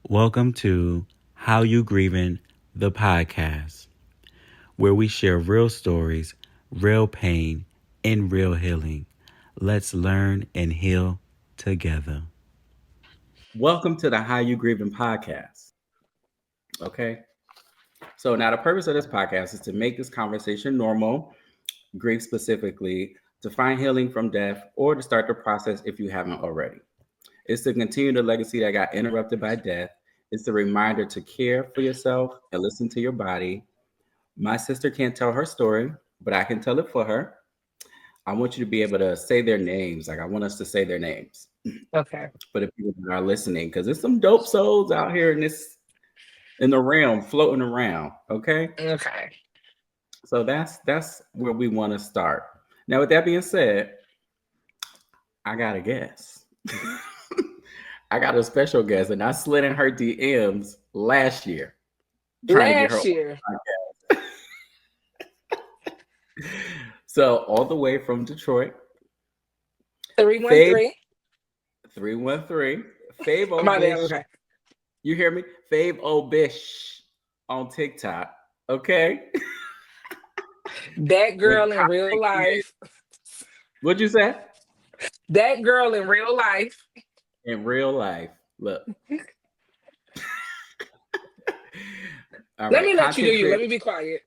Welcome to How You Grievin, the podcast, where we share real stories, real pain, and real healing. Let's learn and heal together. Welcome to the How You Grievin podcast. Okay. So, now the purpose of this podcast is to make this conversation normal, grief specifically, to find healing from death, or to start the process if you haven't already. It's to continue the legacy that got interrupted by death. It's a reminder to care for yourself and listen to your body. My sister can't tell her story, but I can tell it for her. I want you to be able to say their names. Like, I want us to say their names Okay. for the people that are listening, because there's some dope souls out here in the realm floating around. Okay. Okay. So that's where we want to start. Now, with that being said, I got a guess. I got a special guest, and I slid in her DMs last year trying to get her Last on year, the podcast. So, all the way from Detroit, Fave 313. 313, Fave My bad. Obish. Okay. You hear me? Fave Obish on TikTok. Okay. That And girl in real content creator. life. What'd you say? That girl in real life. In real life. Look. All Let right. me let you do Content you. Let creator. me be quiet.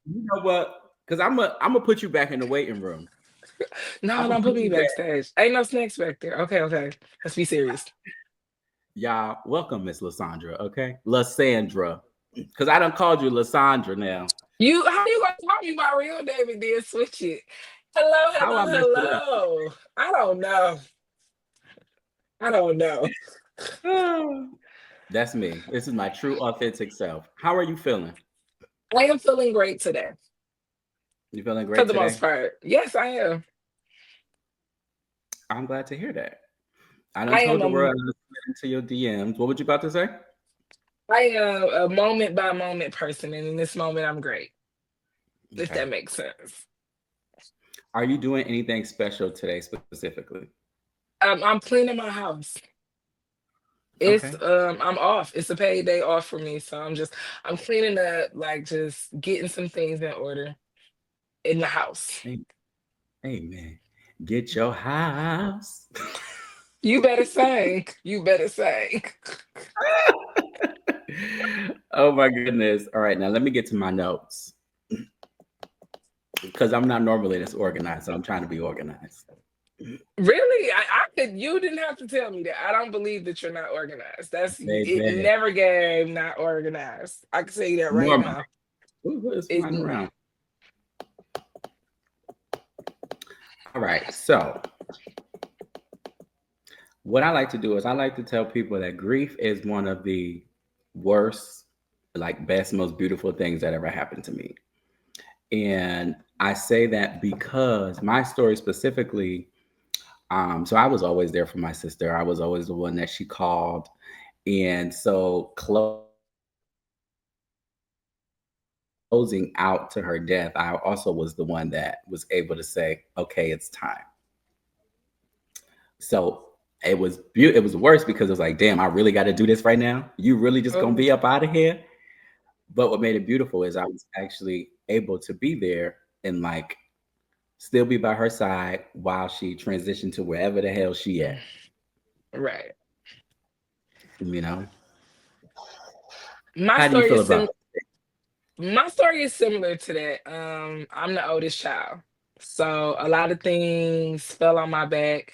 You know what? Because I'm gonna put you back in the waiting room. I'm No, gonna don't put put me you back. backstage. Ain't no snacks back there. Okay, okay. Let's be serious. Y'all, welcome, Miss Lasandra. Okay, Lasandra, because I done called you Lasandra now. How you gonna call me my real name and then switch it? Hello, How I hello, messed it up? hello. I don't know. I don't know. That's me. This is my true, authentic self. How are you feeling? I am feeling great today. You feeling For great the most today? part. Yes, I am. I'm glad to hear that. I done I am told the a world I done slid into your DMs. What were you about to say? I am a moment by moment person, and in this moment, I'm great. If Okay. that makes sense. Are you doing anything special today specifically? I'm cleaning my house. Okay. I'm off. It's a paid day off for me, so I'm cleaning up, like just getting some things in order in the house. Hey, amen. Get your house. You better sing. You better sing. Oh my goodness. All right, now let me get to my notes because I'm not normally this organized, so I'm trying to be organized. Really? I could. You didn't have to tell me that. I don't believe that you're not organized. That's it. Baby, Never gave not organized. I can say that right normally. now. Who is flying It. around? All right, so what I like to do is I like to tell people that grief is one of the worst, like best, most beautiful things that ever happened to me. And I say that because my story specifically, so I was always there for my sister. I was always the one that she called. And so closing out to her death, I also was the one that was able to say, okay, it's time. So it was worse because it was like, damn, I really got to do this right now. You really just gonna Oh, be up out of here. But what made it beautiful is I was actually able to be there and like still be by her side while she transitioned to wherever the hell she at. right. You know, My how do you story feel is about sim. My story is similar to that. I'm the oldest child, so a lot of things fell on my back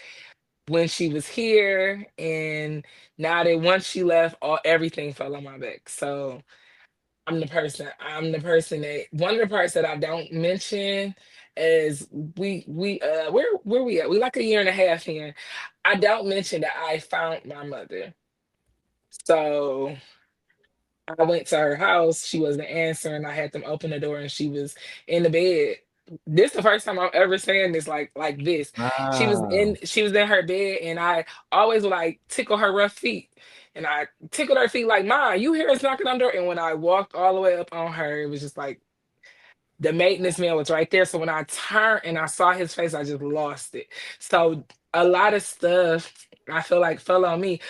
when she was here, and now that once she left, all everything fell on my back. So I'm the person that one of the parts that I don't mention is where we at? We like a year and a half in. I don't mention that I found my mother. So I went to her house. She wasn't answering. I had them open the door, and she was in the bed. This the first time I'm ever saying this like this. Wow. She was in her bed, and I always would like tickle her rough feet. And I tickled her feet like, "Ma, you hear us knocking on the door?" And when I walked all the way up on her, it was just like the maintenance man was right there. So when I turned and I saw his face, I just lost it. So a lot of stuff I feel like fell on me.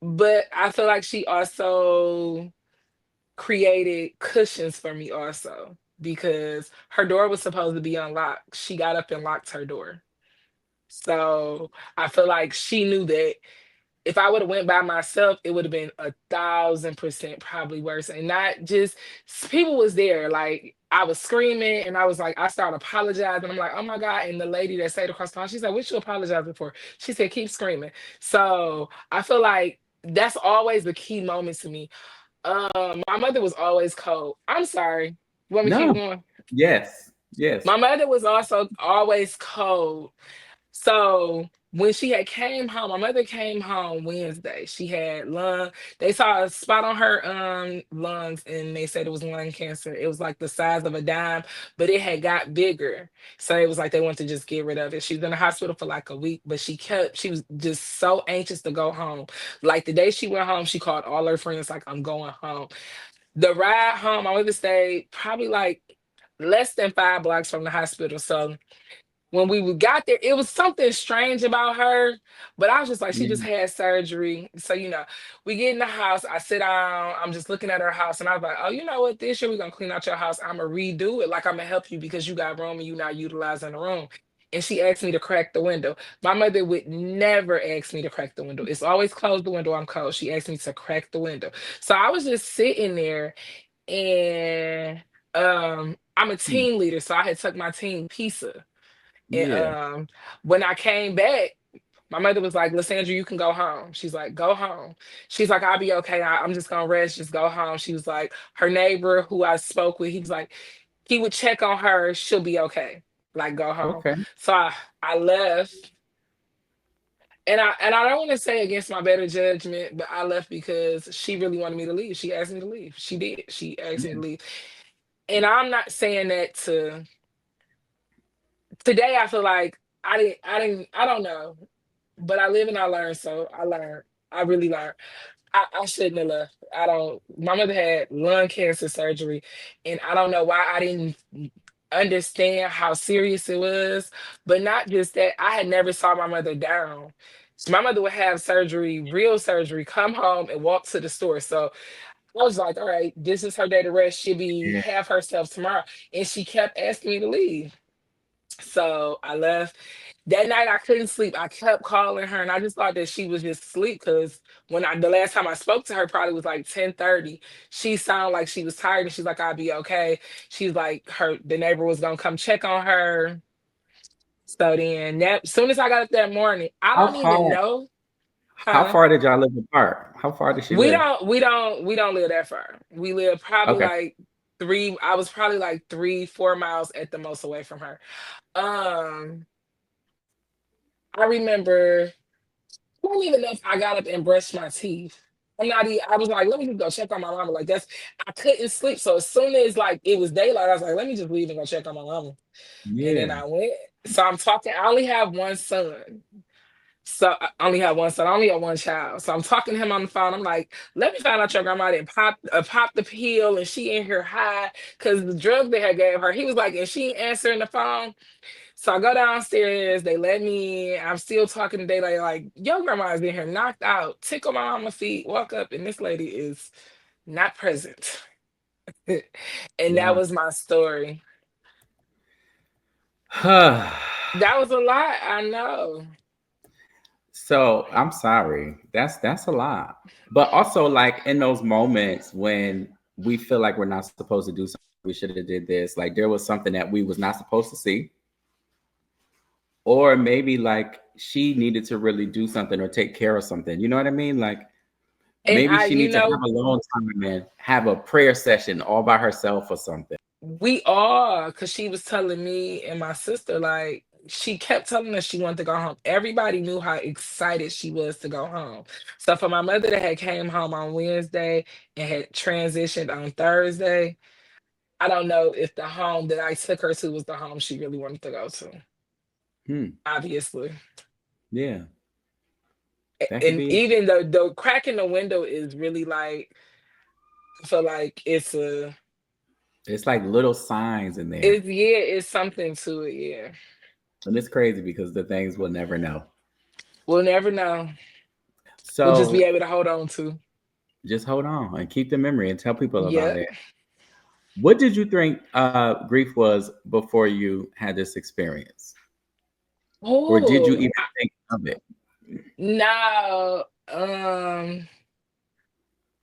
but I feel like she also created cushions for me also because her door was supposed to be unlocked. She got up and locked her door. So I feel like she knew that if I would have went by myself, it would have been 1,000% probably worse. And not just people was there. Like I was screaming and I was like, I started apologizing. I'm like, oh my God. And the lady that stayed across the hall, she's like, what you apologizing for? She said, keep screaming. So I feel like that's always the key moment to me. My mother was always cold. I'm sorry. You want me to keep No. going? Yes. Yes. My mother was also always cold. So when she had came home, my mother came home Wednesday. She had lung. They saw a spot on her lungs, and they said it was lung cancer. It was like the size of a dime, but it had got bigger. So it was like they wanted to just get rid of it. She was in the hospital for like a week, but she was just so anxious to go home. Like the day she went home, she called all her friends, like, I'm going home. The ride home, my mother stayed probably like less than 5 blocks from the hospital. So when got there, it was something strange about her, but I was just like, she just Yeah. had surgery. So, we get in the house, I sit down, I'm just looking at her house, and I was like, oh, you know what? This year we're gonna clean out your house. I'm gonna redo it. Like I'm gonna help you because you got room and you're not utilizing the room. And she asked me to crack the window. My mother would never ask me to crack the window. It's always close the window, I'm cold. She asked me to crack the window. So I was just sitting there and I'm a Hmm. team leader, so I had took my team pizza. And Yeah. when I came back, my mother was like, Lasandra, you can go home. She's like, go home. She's like, I'll be okay. I'm just gonna rest, just go home. She was like, her neighbor who I spoke with, he was like, he would check on her, she'll be okay. Like, go home. Okay. So I left. And I don't want to say against my better judgment, but I left because she really wanted me to leave. She asked me to leave. She did. She asked me to Yeah. leave. And I'm not saying that to today I feel like I don't know. But I live and I learn, so I learned. I really learned. I shouldn't have left. I don't. My mother had lung cancer surgery, and I don't know why I didn't understand how serious it was. But not just that, I had never saw my mother down. So my mother would have surgery, real surgery, come home and walk to the store. So I was like, all right, this is her day to rest. She'll be Yeah. have herself tomorrow. And she kept asking me to leave. So I left. That night I couldn't sleep. I kept calling her and I just thought that she was just asleep because the last time I spoke to her probably was like 10:30. She sounded like she was tired and she's like, I'll be okay. She's like the neighbor was gonna come check on her. So then that as soon as I got up that morning, I How don't even far? know, How huh? far did y'all live apart? How far did she We live? don't we don't we don't live that far. We live probably Okay. like I was probably like 3, 4 miles at the most away from her. Um I remember I don't even know if I got up and brushed my teeth. I was like, let me just go check on my mama. Like I couldn't sleep. So as soon as like it was daylight, I was like, let me just leave and go check on my mama. And then Yeah. I went. So I'm talking, I only have one son. So I only have one son. I only have one child. So I'm talking to him on the phone. I'm like, let me find out your grandma didn't pop the pill and she in here high because the drug they had gave her. He was like, and she ain't answering the phone. So I go downstairs, they let me in. I'm still talking to Daylight, like, your grandma's in here knocked out, tickle my mama's feet, walk up, and this lady is not present. And that Wow. was my story. That was a lot, I know. So I'm sorry. That's a lot. But also like in those moments when we feel like we're not supposed to do something, we should have did this. Like there was something that we was not supposed to see. Or maybe like she needed to really do something or take care of something. You know what I mean? Like And maybe she you needs to have know, a long time and have a prayer session all by herself or something. we are, because she was telling me and my sister, like, she kept telling us she wanted to go home. Everybody knew how excited she was to go home. So for my mother that had came home on Wednesday and had transitioned on Thursday, I don't know if the home that I took her to was the home she really wanted to go to, Hmm. obviously. Yeah. That could And be. even the crack in the window is really like, I feel like It's like little signs in there. it's yeah, it's something to it, yeah. And it's crazy because the things we'll never know. We'll never know. We'll just be So able to hold on to. just hold on and keep the memory and tell people about Yep. it. What did you think grief was before you had this experience? Or did you Oh even think of it? no. I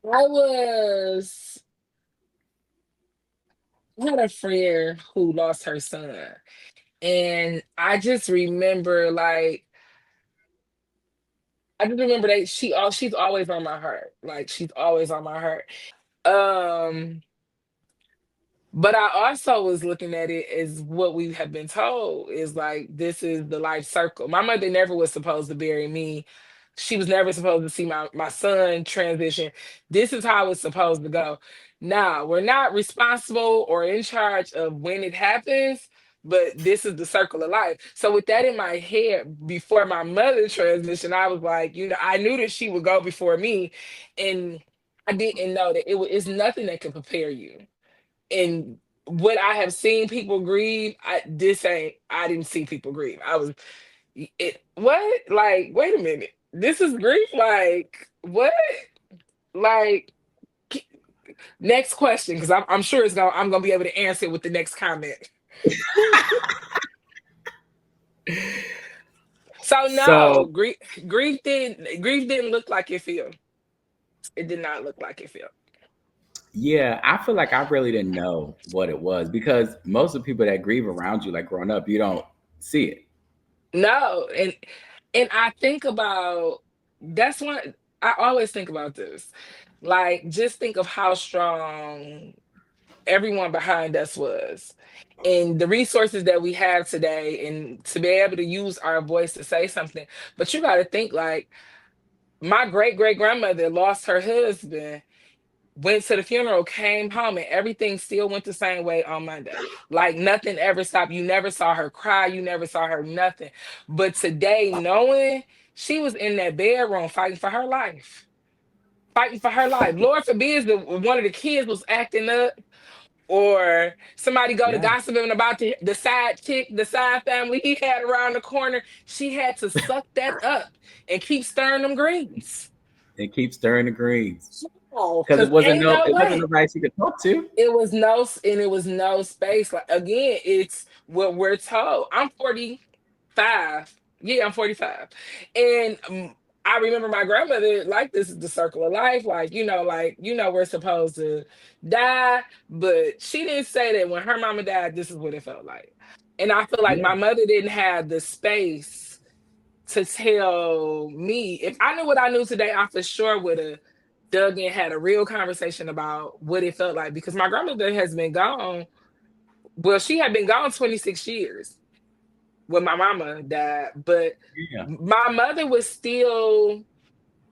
was I had a friend who lost her son. And I just remember like I just remember that she's always on my heart. Like she's always on my heart. Um But I also was looking at it as what we have been told is like this is the life circle. My mother never was supposed to bury me. She was never supposed to see my son transition. This is how it's supposed to go. Now, we're not responsible or in charge of when it happens, but this is the circle of life. So with that in my head, before my mother transition, I was like, I knew that she would go before me, and I didn't know that it's nothing that can prepare you and what I have seen people grieve, I didn't see people grieve. I was it what? Like, wait a minute. This is grief? Like, what? Like k- next question, because I'm sure I'm gonna be able to answer it with the next comment. So no, So grief didn't look like it feel. It did not look like it feel. yeah, I feel like I really didn't know what it was because most of the people that grieve around you, like growing up, you don't see it. No, and I think about that's one I always think about this. Like, just think of how strong everyone behind us was, and the resources that we have today, and to be able to use our voice to say something. But you got to think like my great great grandmother lost her husband, went to the funeral, came home, and everything still went the same way on Monday. Like nothing ever stopped. You never saw her cry. You never saw her nothing. But today, knowing she was in that bedroom fighting for her life, fighting for her life. Lord forbid that one of the kids was acting up, or somebody go to Yeah, gossiping about the side chick, the side family he had around the corner. She had to suck that up and keep stirring them greens. and keep stirring the greens Oh, because because ain't no it wasn't way. nobody she could talk to. It was no space. Like again, it's what we're told. I'm 45. Yeah, I'm 45. And I remember my grandmother, like, this is the circle of life. Like, we're supposed to die. But she didn't say that when her mama died, this is what it felt like. And I feel like Yeah, my mother didn't have the space to tell me. If I knew what I knew today, I for sure would have dug in, had a real conversation about what it felt like, because my grandmother has been gone. Well, she had been gone 26 years when my mama died, but yeah. my mother was still,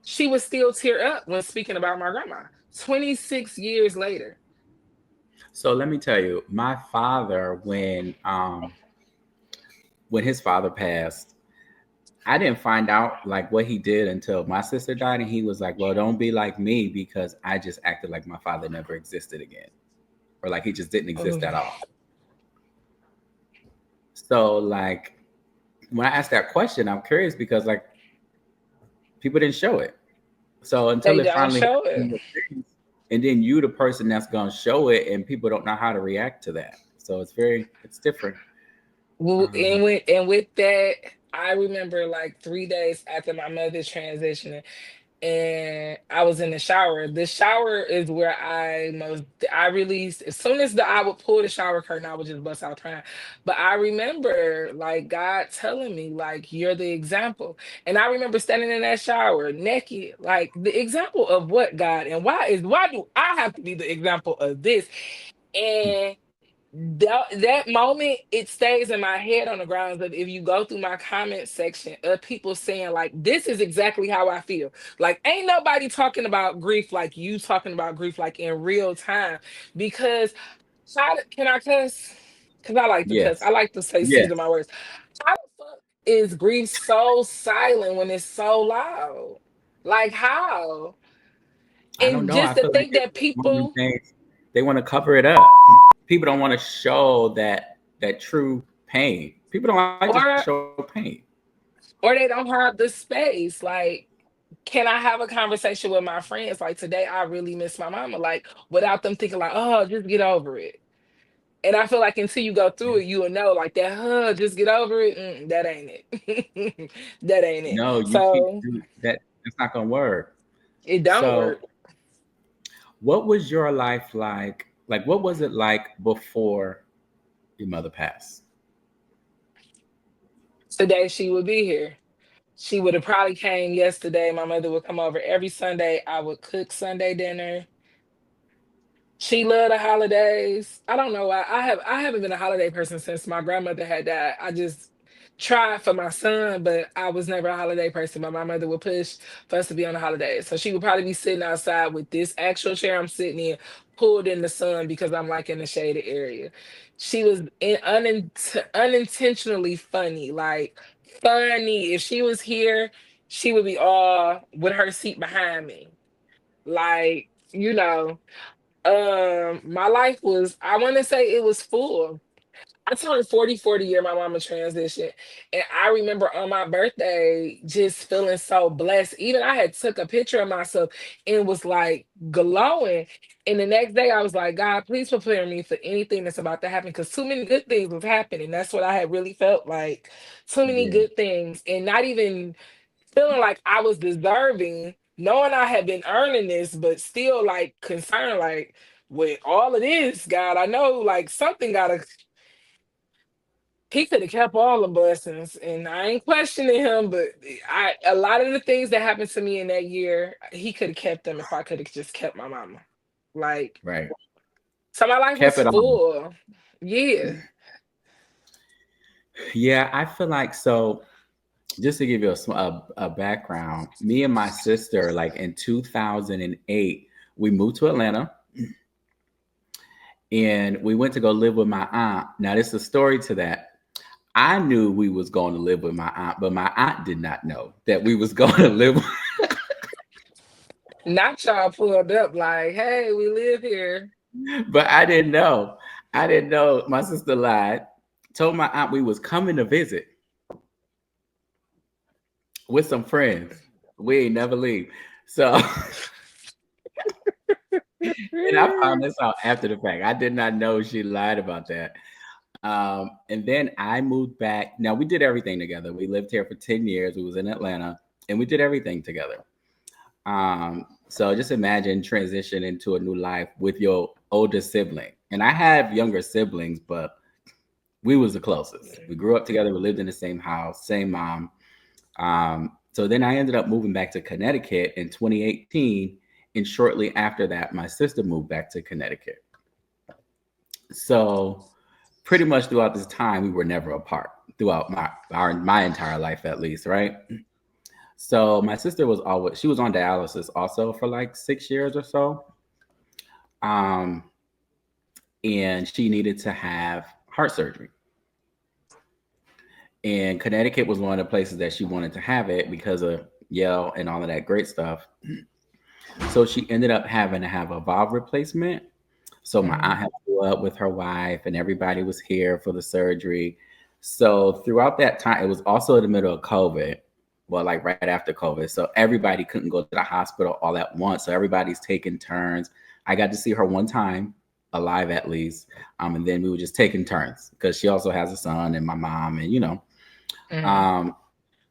she was still tear up when speaking about my grandma 26 years later. So let me tell you, my father, when his father passed, I didn't find out like what he did until my sister died, and he was like, "Well, don't be like me because I just acted like my father never existed again, or like he just didn't exist at Oh, all." So like when I asked that question, I'm curious because like people didn't show it. So until they it don't finally show happened it. in your face, and then you the person that's gonna show it, and people don't know how to react to that. So it's different. Um, And with that, I remember like 3 days after my mother transitioning, and I was in the shower. The shower is where I released as soon as I would pull the shower curtain, I would just bust out crying. But I remember like God telling me, like, you're the example. And I remember standing in that shower naked, like the example of what, God, and why do I have to be the example of this? And that moment, it stays in my head on the grounds of, if you go through my comment section of people saying like, this is exactly how I feel. Like, ain't nobody talking about grief like you talking about grief, like in real time. Because can I cuss? Because I like to cuss. I yes, like to say season my yes. words. How the fuck is grief so silent when it's so loud? Like, how? I don't And know. I just to feel like think it's that one of them people, things they want to cover it up. People don't want to show that true pain. People don't like to or show pain. or they don't have the space. Like, can I have a conversation with my friends? Like today, I really miss my mama. Like without them thinking like, oh, just get over it. And I feel like until you go through it, you will know like that, just get over it. That ain't it. That ain't it. No, you keep So that. It's not gonna work. it don't So, work. what was your life like? Like, what was it like before your mother passed? Today she would be here. She would have probably came yesterday. My mother would come over every Sunday. I would cook Sunday dinner. She loved the holidays. I don't know why. I haven't been a holiday person since my grandmother had died. I just tried for my son, but I was never a holiday person. But my mother would push for us to be on the holidays. So she would probably be sitting outside with this actual chair I'm sitting in, pulled in the sun because I'm like in the shaded area. She was unintentionally funny, like funny. If she was here, she would be all with her seat behind me. Like, my life was, I want to say it was full. I turned 44 the year my mama transitioned. And I remember on my birthday just feeling so blessed. Even I had took a picture of myself and was like glowing. And the next day I was like, God, please prepare me for anything that's about to happen. Because too many good things was happening. That's what I had really felt like. Too many Yeah, good things. And not even feeling like I was deserving, knowing I had been earning this, but still like concerned, like with all of this, God, I know like something gotta, he could have kept all the blessings, and I ain't questioning him, but a lot of the things that happened to me in that year, he could have kept them if I could have just kept my mama. Like, right. so my life Kept was it on. full. Yeah. Yeah, I feel like so. Just to give you a background, me and my sister, like in 2008, we moved to Atlanta and we went to go live with my aunt. Now, there's a story to that. I knew we was going to live with my aunt, but my aunt did not know that we was going to live. Not y'all pulled up like, hey, we live here. But I didn't know. I didn't know. My sister lied. Told my aunt we was coming to visit with some friends. We ain't never leave. So, and I found this out after the fact. I did not know she lied about that. And then I moved back. Now we did everything together. We lived here for 10 years. We was in Atlanta and we did everything together. So just imagine transition into a new life with your older sibling. And I have younger siblings, but we was the closest. We grew up together. We lived in the same house, same mom. So then I ended up moving back to Connecticut in 2018. And shortly after that, my sister moved back to Connecticut. So pretty much throughout this time, we were never apart throughout my entire life, at least, right? So my sister was always she was on dialysis also for like 6 years or so, um, and she needed to have heart surgery. And Connecticut was one of the places that she wanted to have it because of Yale and all of that great stuff. So she ended up having to have a valve replacement. So my aunt Mhm. had to go up with her wife, and everybody was here for the surgery. So throughout that time, it was also in the middle of COVID. Well, like right after COVID. So everybody couldn't go to the hospital all at once. So everybody's taking turns. I got to see her one time, alive at least. And then we were just taking turns because she also has a son and my mom, and Mhm. Um,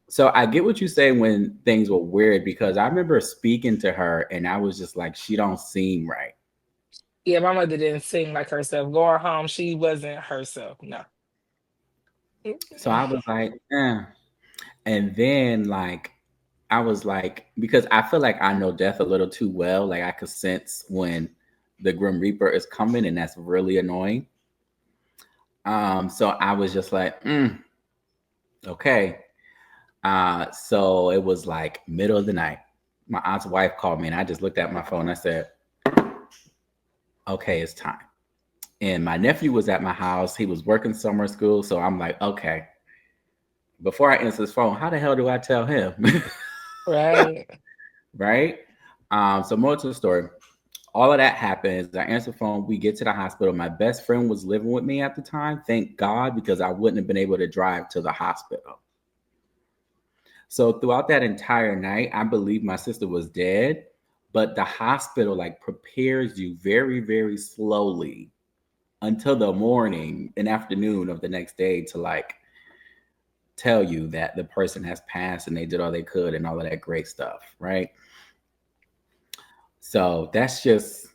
so I get what you say when things were weird because I remember speaking to her and I was just like, she don't seem right. Yeah, my mother didn't sing like herself. Going home, she wasn't herself. No. So I was like, eh. And then like I was like, because I feel like I know death a little too well. Like I could sense when the Grim Reaper is coming, and that's really annoying. So I was just like, okay. So it was like middle of the night. My aunt's wife called me, and I just looked at my phone. I said, okay, it's time. And my nephew was at my house. He was working summer school. So I'm like, okay, before I answer his phone, how the hell do I tell him? Right. Right? So more to the story. All of that happens. I answer the phone. We get to the hospital. My best friend was living with me at the time. Thank God, because I wouldn't have been able to drive to the hospital. So throughout that entire night, I believe my sister was dead, but the hospital like prepares you very, very slowly until the morning and afternoon of the next day to like tell you that the person has passed and they did all they could and all of that great stuff, right? So that's just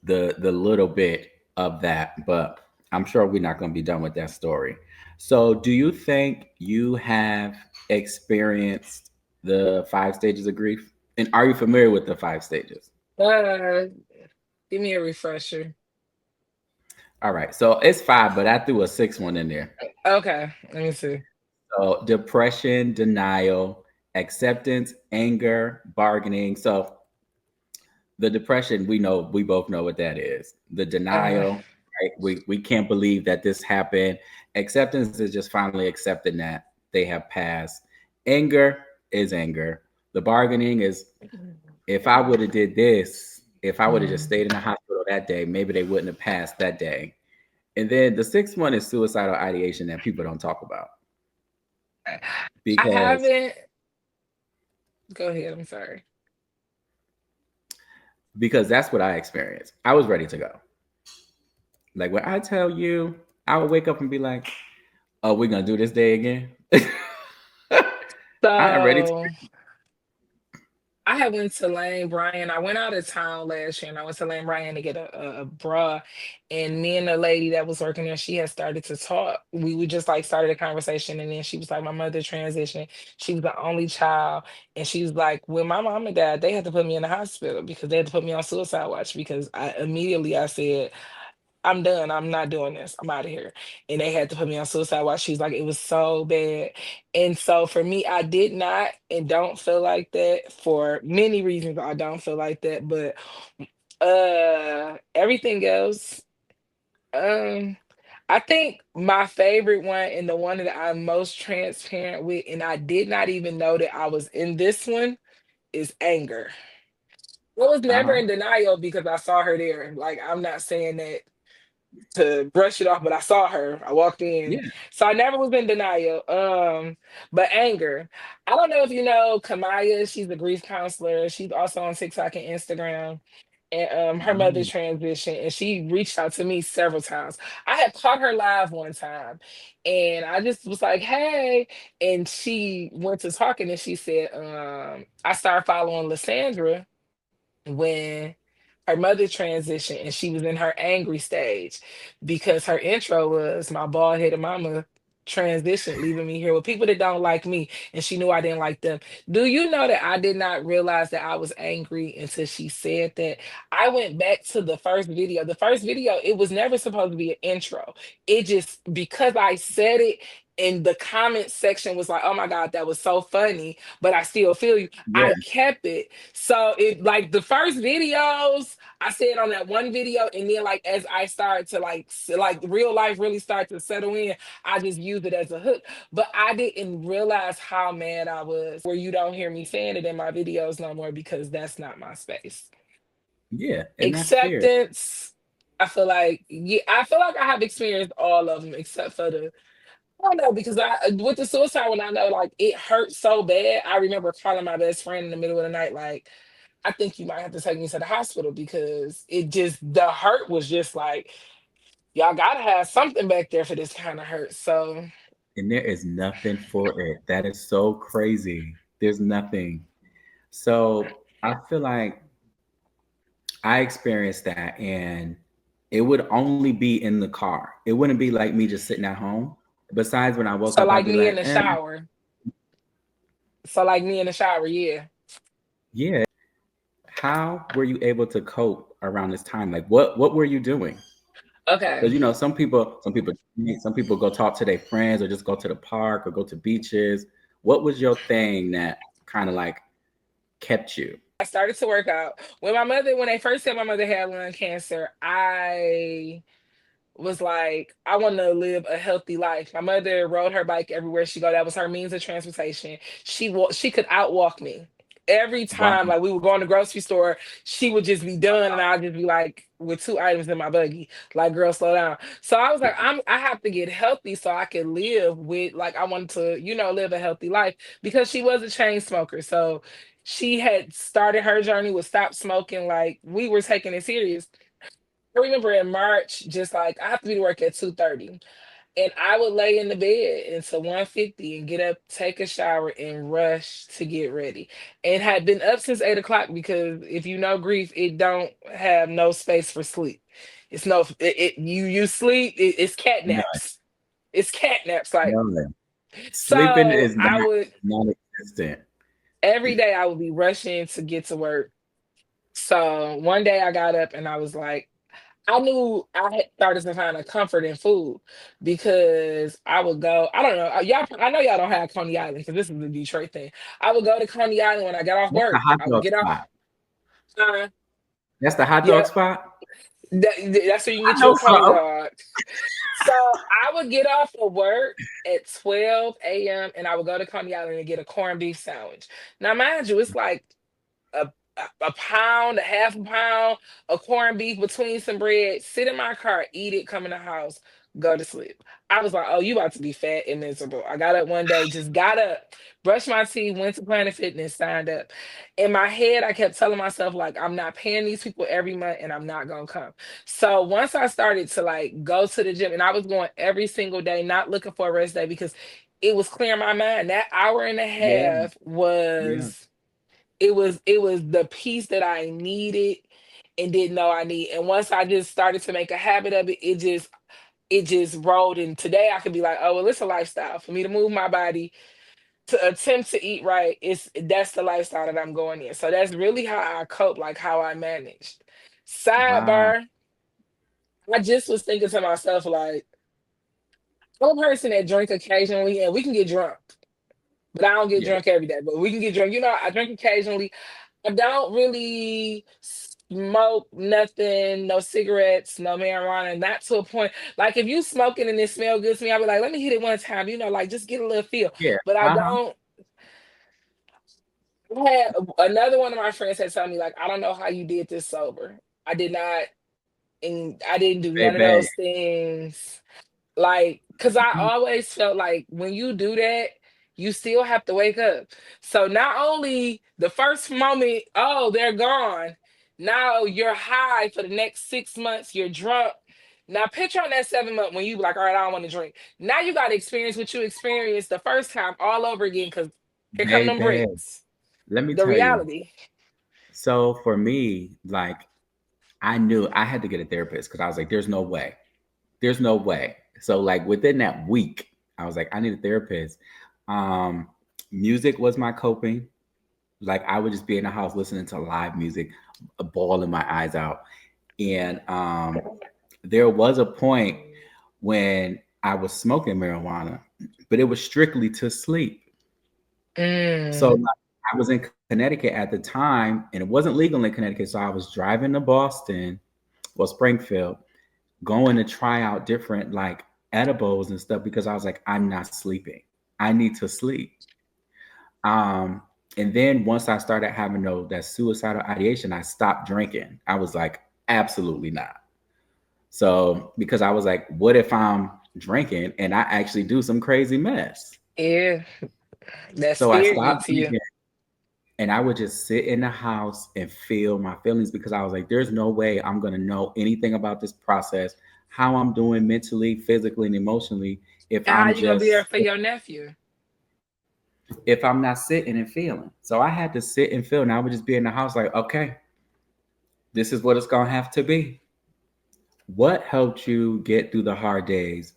the little bit of that, but I'm sure we're not going to be done with that story. So, do you think you have experienced the 5 stages of grief? And are you familiar with the 5 stages? Uh, Give me a refresher. All right. So it's five, but I threw a sixth one in there. Okay, let me see. So depression, denial, acceptance, anger, bargaining. So the depression, we both know what that is. The Uh, denial, right? We can't believe that this happened. Acceptance is just finally accepting that they have passed. Anger is anger. The bargaining is, if I would have did this, if I would have just mm, stayed in the hospital that day, maybe they wouldn't have passed that day. And then the sixth one is suicidal ideation that people don't talk about I because haven't. Go ahead. I'm sorry. that's what I experienced. I was ready to go. Like when I tell you, I would wake up and be like, "Oh, we're gonna do this day again." I am ready to. So I had went to Lane Bryant. I went out of town last year, and I went to Lane Bryant to get a bra. And me and the lady that was working there, she had started to talk. We just like started a conversation, and then she was like, "My mother transitioned. She was the only child, and she was like, when my mom and dad, they had to put me in the hospital because they had to put me on suicide watch because I said." I'm done. I'm not doing this. I'm out of here. And they had to put me on suicide watch. She's like, it was so bad. And so for me, I did not and don't feel like that for many reasons. I don't feel like that. But everything else, um, I think my favorite one and the one that I'm most transparent with, and I did not even know that I was in this one, is anger. I was Uh never huh. in denial because I saw her there. Like I'm not saying that to brush it off, but I saw her. I walked in. Yeah. So I never was in denial. But anger. I don't know if you know Kamaya, she's a grief counselor. She's also on TikTok and Instagram. And her mother Mm. transitioned and she reached out to me several times. I had caught her live one time and I just was like, hey. And she went to talking and she said, I started following Lasandra when her mother transitioned and she was in her angry stage because her intro was my bald headed mama transitioned, leaving me here with people that don't like me, and she knew I didn't like them. Do you know that I did not realize that I was angry until she said that? I went back to the first video. The first video, it was never supposed to be an intro. It just because I said it and the comment section was like, oh my God, that was so funny, but I still feel you. Yeah. I kept it so it like the first videos I said on that one video, and then like as I started to like real life really start to settle in, I just used it as a hook. But I didn't realize how mad I was. Where you don't hear me saying it in my videos no more because that's not my space. Yeah. And that's fair. Acceptance. I feel like yeah, I feel like I have experienced all of them except for the I don't know because I with the suicide when I know like it hurt so bad. I remember calling my best friend in the middle of the night like I think you might have to take me to the hospital because it just the hurt was just like y'all gotta have something back there for this kind of hurt. So And there is nothing for it. That is so crazy. There's nothing. So I feel like I experienced that, and it would only be in the car. It wouldn't be like me just sitting at home. Besides, when I woke so up, I'd like be me in like, the shower. So like me in the shower, yeah. yeah. How were you able to cope around this time? Like, what were you doing? Okay. Because some people go talk to their friends or just go to the park or go to beaches. What was your thing that kind of like kept you? I started to work out. When they first said my mother had lung cancer, I was like, I want to live a healthy life. My mother rode her bike everywhere she go. That was her means of transportation. She could outwalk me. Every Wow. time, like we would go in the grocery store, she would just be done, and I'd just be like with two items in my buggy, like, girl, slow down. So I was like, I have to get healthy so I can live with, like, I wanted to, live a healthy life because she was a chain smoker. So she had started her journey with stop smoking. Like, we were taking it serious. I remember in March, just like I have to be to work at 2:30. And I would lay in the bed until 1:50 and get up, take a shower, and rush to get ready. And had been up since 8 o'clock because if you know grief, it don't have no space for sleep. It's no you sleep, it's cat No, naps. It's cat naps. Like, no. Sleeping so is I not would non-existent. every day I would be rushing to get to work. So one day I got up and I was like, I knew I had started to find a comfort in food because I would go. I don't know, y'all. I know y'all don't have Coney Island because this is the Detroit thing. I would go to Coney Island when I got off That's the work. hot I would dog get off. spot. Uh, That's the hot dog yep, spot. that's where you can I get you a know Coney so. dog. So I would get off of work at 12 a.m. and I would go to Coney Island and get a corned beef sandwich. Now, mind you, it's like a pound, a half a pound of corned beef between some bread, sit in my car, eat it, come in the house, go to sleep. I was like, oh, you about to be fat and miserable. I got up one day, just got up, brushed my teeth, went to Planet Fitness, signed up. In my head, I kept telling myself, like, I'm not paying these people every month and I'm not gonna come. So once I started to like go to the gym, and I was going every single day, not looking for a rest day because it was clearing my mind. That hour and a Yeah, half yeah. it was the piece that I needed and didn't know I need. And once I just started to make a habit of it, it just rolled. And today I could be like, oh well, it's a lifestyle for me to move my body to attempt to eat right. That's the lifestyle that I'm going in. So that's really how I cope, like how I managed. Wow. Sidebar, I just was thinking to myself, like, I'm a person that drink occasionally and we can get drunk. But I don't get Yeah. drunk every day. But we can get drunk. I drink occasionally. I don't really smoke nothing, no cigarettes, no marijuana, not to a point. Like if you smoking and it smell good to me, I'll be like, let me hit it one time, like just get a little feel. Yeah. But I Uh-huh. don't. I had another one of my friends had told me, like, I don't know how you did this sober. I did not, and I didn't do none of Baby. those things. Like, cause I always felt like when you do that, you still have to wake up. So not only the first moment, oh, they're gone. Now you're high for the next 6 months. You're drunk. Now picture on that 7 month when you be like, all right, I don't want to drink. Now you got to experience what you experienced the first time all over again. Cause here come them Baby. bricks. Let me The tell you. reality. So for me, like I knew I had to get a therapist because I was like, there's no way. There's no way. So like within that week, I was like, I need a therapist. Um, Music was my coping. Like I would just be in the house listening to live music, bawling my eyes out. And there was a point when I was smoking marijuana, but it was strictly to sleep. So Mm, like, I was in Connecticut at the time, and it wasn't legal in Connecticut. So I was driving to Boston, well, Springfield, going to try out different like edibles and stuff because I was like, I'm not sleeping. I need to sleep. Um, and then once I started having that suicidal ideation, I stopped drinking. I was like, absolutely not. So because I was like, what if I'm drinking and I actually do some crazy mess? yeah, that So I scared you stopped to you. drinking and I would just sit in the house and feel my feelings because I was like, there's no way I'm gonna know anything about this process, how I'm doing mentally, physically, and emotionally if And how I'm you gonna be there just for your nephew? if I'm not sitting and feeling. So I had to sit and feel, and I would just be in the house like, okay, this is what it's gonna have to be. What helped you get through the hard days?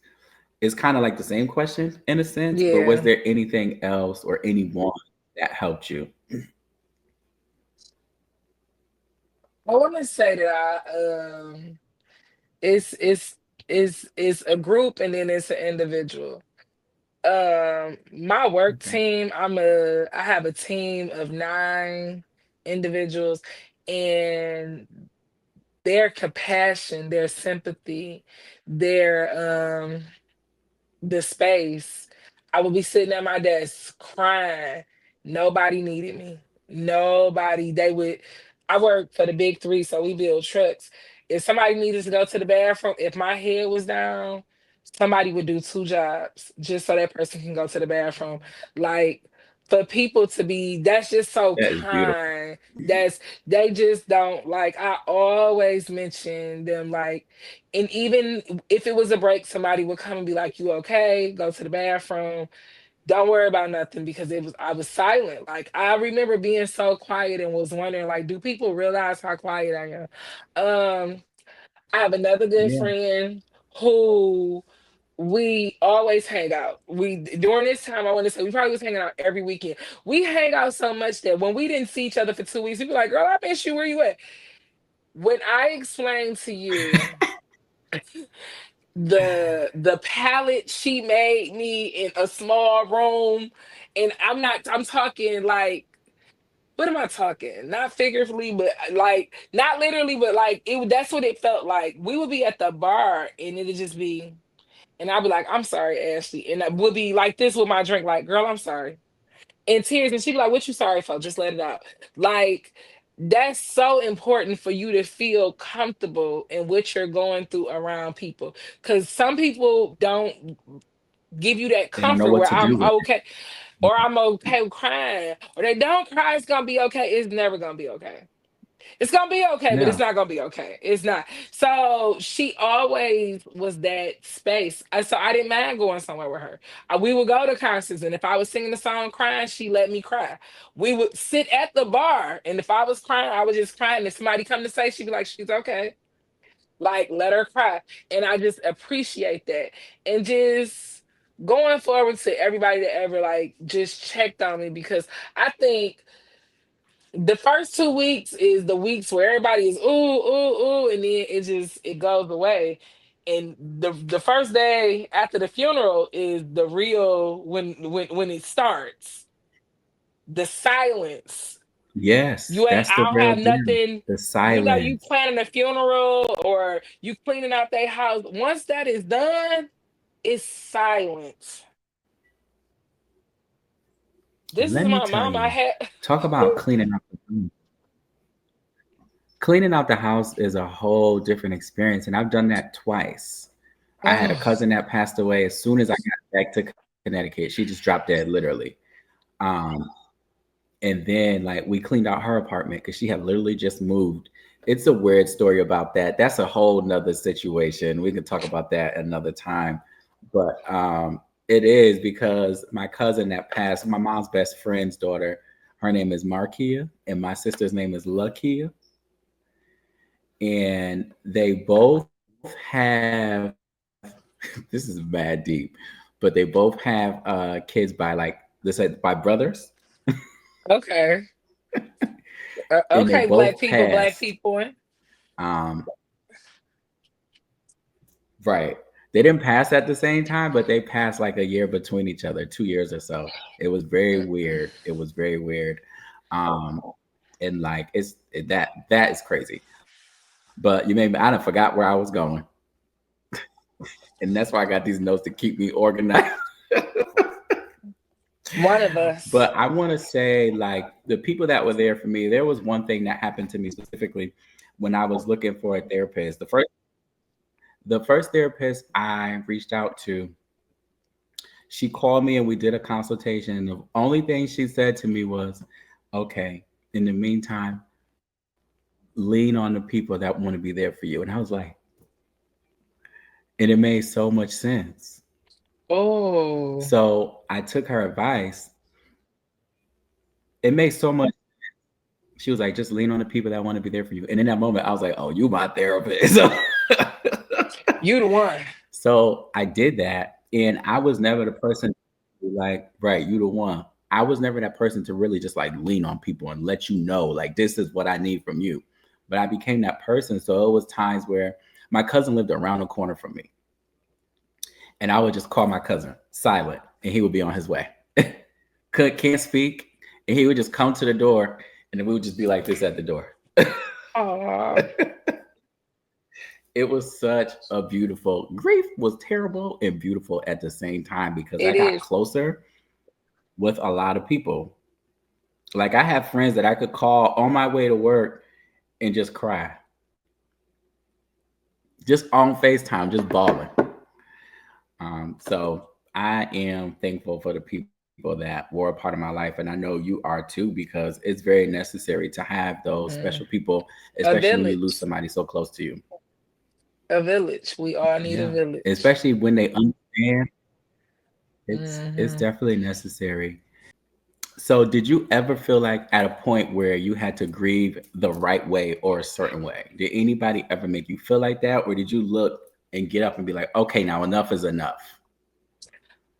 It's kind of like the same question in a sense, but was Yeah. there anything else or anyone that helped you? I want to say that it's it's a group and then it's an individual. My work Okay. team, I have a team of 9 individuals, and their compassion, their sympathy, their the space. I would be sitting at my desk crying. Nobody needed me. Nobody. They would. I work for the big three, so we build trucks. If somebody needed to go to the bathroom, if my head was down, somebody would do two jobs just so that person can go to the bathroom. Like for people to be, that's just so That is beautiful. kind. That's they just don't like. I always mention them like, and even if it was a break, somebody would come and be like, "You okay? Go to the bathroom." Don't worry about nothing because it was I was silent. Like I remember being so quiet and was wondering like, do people realize how quiet I am? I have another good Yeah. friend who we always hang out. We during this time I want to say we probably was hanging out every weekend. We hang out so much that when we didn't see each other for 2 weeks, we'd be like, girl, I miss you. Where you at? When I explained to you the palette she made me in a small room, and I'm talking like, what am I talking, not figuratively but like not literally, but like it that's what it felt like. We would be at the bar and it'd just be, and I'd be like, I'm sorry, Ashley, and I would be like this with my drink, like, girl, I'm sorry, in tears, and she'd be like, what you sorry for, just let it out. Like that's so important for you to feel comfortable in what you're going through around people, because some people don't give you that They don't know comfort what where to I'm do with okay, or I'm okay with crying, or they don't cry, it's gonna be okay. It's never gonna be okay. It's gonna be it. okay, but it's No. not gonna be okay. It's not. So she always was that space. So I didn't mind going somewhere with her. We would go to concerts, and if I was singing the song crying, she let me cry. We would sit at the bar, and if I was crying, I was just crying. If somebody come to say, she'd be like, she's okay. Like, let her cry. And I just appreciate that. And just going forward to everybody that ever like just checked on me, because I think the first 2 weeks is the weeks where everybody is ooh, ooh, ooh, and then it goes away. And the first day after the funeral is the real when it starts. The silence. Yes, You ain't that's I the don't real have deal. nothing, The you silence. planning a funeral or you cleaning out their house. Once that is done, it's silence. This is Let me my tell mom. I you, had talk about cleaning out the room. Cleaning out the house is a whole different experience, and I've done that twice. I had a oh, cousin that passed away as soon as I got back to Connecticut. She just dropped dead, literally. Um, and then like we cleaned out her apartment because she had literally just moved. It's a weird story about that. That's a whole nother situation. We can talk about that another time. But it is because my cousin that passed, my mom's best friend's daughter, her name is Markia, and my sister's name is Lakia. And they both have this is mad deep, but they both have kids by like they said by brothers, okay. and they Okay, both black passed. people. Um, right, they didn't pass at the same time, but they passed like a year between each other, 2 years or so. It was very weird. It was very weird. Um, and like that is crazy. But you made me. I done forgot where I was going, and that's why I got these notes to keep me organized. One of us. But I want to say, like, the people that were there for me, there was one thing that happened to me specifically when I was looking for a therapist. The first therapist I reached out to, she called me and we did a consultation. And the only thing she said to me was, okay, in the meantime, lean on the people that want to be there for you. And I was like, and it made so much sense. Oh, So I took her advice. It made so much. She was like, just lean on the people that want to be there for you. And in that moment, I was like, oh, you my therapist. you the one. So I did that. And I was never the person to be like, right, you the one. I was never that person to really just like lean on people and let you know, like, this is what I need from you. But I became that person. So it was times where my cousin lived around the corner from me. And I would just call my cousin silent and he would be on his way. Can't speak. And he would just come to the door and then we would just be like this at the door. Oh, It was such a beautiful grief was terrible and beautiful at the same time because I it got is. closer with a lot of people. Like I have friends that I could call on my way to work and just cry, just on FaceTime, just bawling. So I am thankful for the people that were a part of my life, and I know you are too, because it's very necessary to have those special Mm. people, A especially when you lose village. somebody so close to you. A village. We all need a Yeah, village. especially when they understand. It's Hmm. definitely necessary. So, did you ever feel like at a point where you had to grieve the right way or a certain way? Did anybody ever make you feel like that, or did you look and get up and be like, "Okay, now enough is enough"?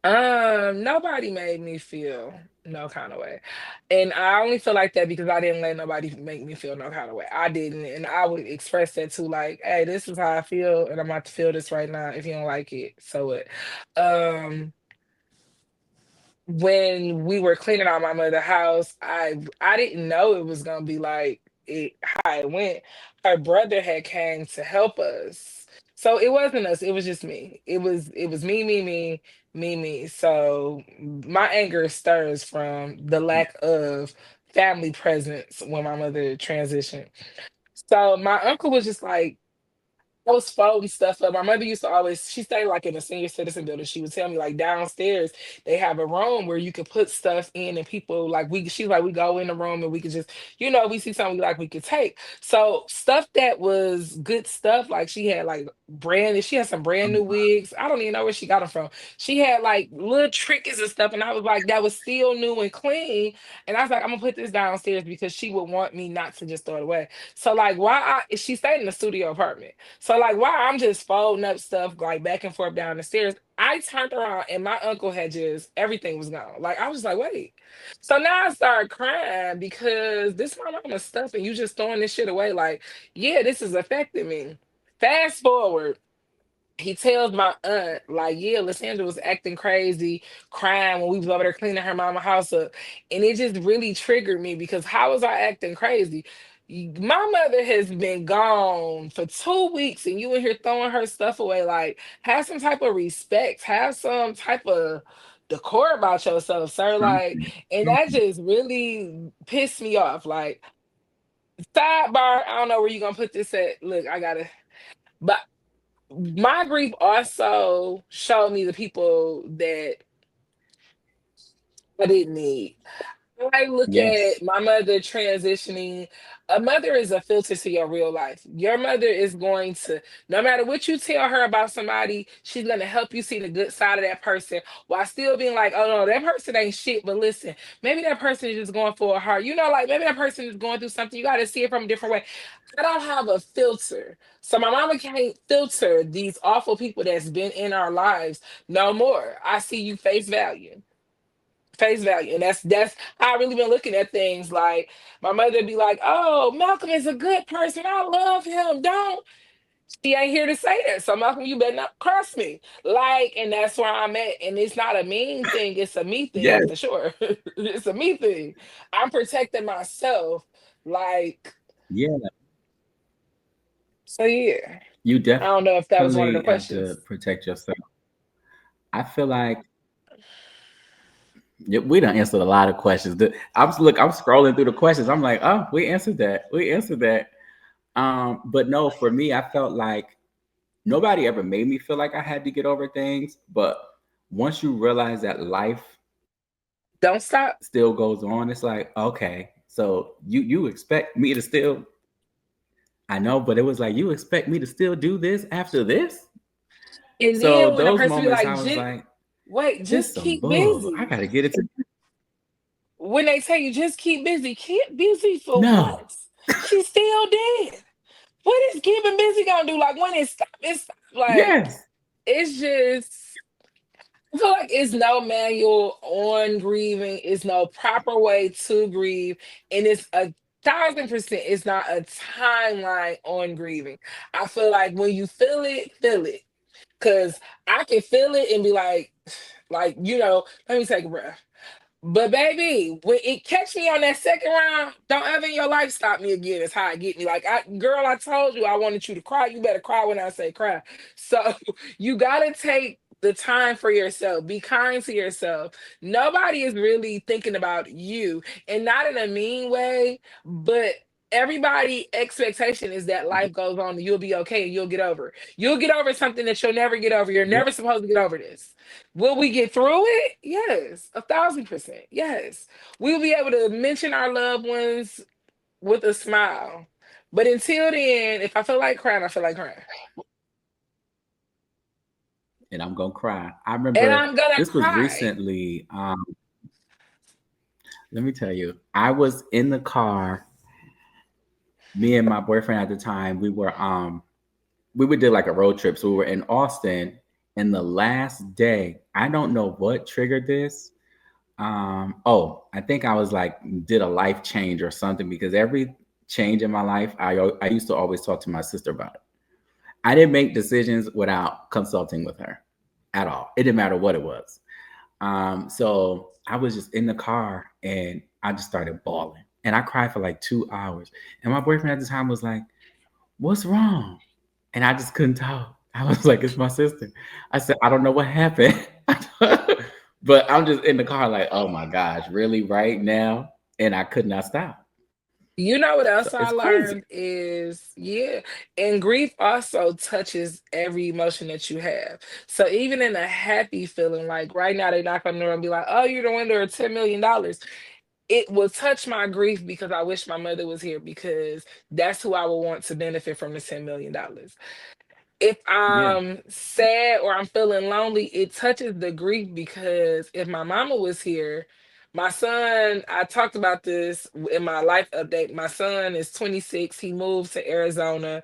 Nobody made me feel no kind of way. And I only feel like that because I didn't let nobody make me feel no kind of way. I didn't. And I would express that too, like, hey, this is how I feel, and I'm about to feel this right now. If you don't like it, so what? Um, when we were cleaning out my mother's house, I didn't know it was gonna be like it how it went. Her brother had came to help us. So it wasn't us, it was just me. It was me, me, me, me, me. So my anger stirs from the lack of family presence when my mother transitioned. So my uncle was just like, I was folding stuff up. My mother used to always, she stayed like in a senior citizen building. She would tell me like downstairs they have a room where you could put stuff in and people like she's like, we go in the room and we could just, we see something we like we could take. So stuff that was good stuff, like she had like she had some brand new wigs. I don't even know where she got them from. She had like little trinkets and stuff. And I was like, that was still new and clean. And I was like, I'm gonna put this downstairs because she would want me not to just throw it away. So like she stayed in the studio apartment. So like while I'm just folding up stuff like back and forth down the stairs, I turned around and my uncle had just everything was gone. Like I was like, wait. So now I started crying because this my mama's stuff and you just throwing this shit away. Like, yeah, this is affecting me. Fast forward, he tells my aunt, like, yeah, Lasandra was acting crazy, crying when we was over there cleaning her mama house up. And it just really triggered me because how was I acting crazy? My mother has been gone for 2 weeks and you in here throwing her stuff away. Like, have some type of respect, have some type of decor about yourself, sir. Like, Something, and that something. just really pissed me off. Like, sidebar, I don't know where you're gonna put this at. Look, I gotta, but my grief also showed me the people that I didn't need. I look Yes. at my mother transitioning. A mother is a filter to your real life. Your mother is going to, no matter what you tell her about somebody, she's going to help you see the good side of that person while still being like, oh no, that person ain't shit. But listen, maybe that person is just going for a heart. Like maybe that person is going through something. You got to see it from a different way. I don't have a filter. So my mama can't filter these awful people that's been in our lives no more. I see you face value. Face value. And that's how I really been looking at things. Like my mother be like, oh, Malcolm is a good person. I love him. Don't she ain't here to say that. So Malcolm, you better not cross me. Like, and that's where I'm at. And it's not a mean thing, it's a me thing Yes. for sure. It's a me thing. I'm protecting myself. Like, Yeah. so yeah. You I don't know if that was one of the definitely have to questions. protect yourself. I feel like we done answered a lot of questions. I'm scrolling through the questions. I'm like, oh, we answered that. We answered that. But no, for me, I felt like nobody ever made me feel like I had to get over things. But once you realize that life Don't stop. still goes on, it's like, okay, so you expect me to still, I know, but it was like, you expect me to still do this after this? And So then when a those person be moments, like, I was like, wait, this just some keep bull. I busy. gotta get it to When they tell you just keep busy for no. what? She's still dead. What is keeping busy gonna do? Like when it's stop. Like Yes. it's just I feel like it's no manual on grieving. It's no proper way to grieve, and it's 1,000%. It's not a timeline on grieving. I feel like when you feel it, because I can feel it and be like, let me take a breath. But baby, when it catch me on that second round, don't ever in your life stop me again. It's how it get me. Like, girl, I told you I wanted you to cry. You better cry when I say cry. So you gotta take the time for yourself. Be kind to yourself. Nobody is really thinking about you, and not in a mean way, but everybody expectation is that life goes on and you'll be okay and you'll get over it. You'll get over something that you'll never get over. You're Yeah. never supposed to get over this. Will we get through it? Yes, 1,000%. Yes. We'll be able to mention our loved ones with a smile. But until then, if I feel like crying, I feel like crying. And I'm gonna cry. I And remember I'm gonna this was cry. recently. Let me tell you, I was in the car. Me and my boyfriend at the time, we would do like a road trip. So we were in Austin, and the last day, I don't know what triggered this. I think I was like did a life change or something because every change in my life, I used to always talk to my sister about it. I didn't make decisions without consulting with her at all. It didn't matter what it was. So I was just in the car and I just started bawling. And I cried for like 2 hours. And my boyfriend at the time was like, "What's wrong?" And I just couldn't talk. I was like, "It's my sister." I said, "I don't know what happened." But I'm just in the car like, "Oh my gosh, really right now?" And I could not stop. You know what So else it's I crazy. learned is, yeah, and grief also touches every emotion that you have. So even in a happy feeling, like right now they knock on the door and be like, "Oh, you're the winner of $10 million." It will touch my grief because I wish my mother was here because that's who I would want to benefit from the $10 million. If Yeah. I'm sad or I'm feeling lonely, it touches the grief because if my mama was here, my son, I talked about this in my life update. My son is 26. He moved to Arizona,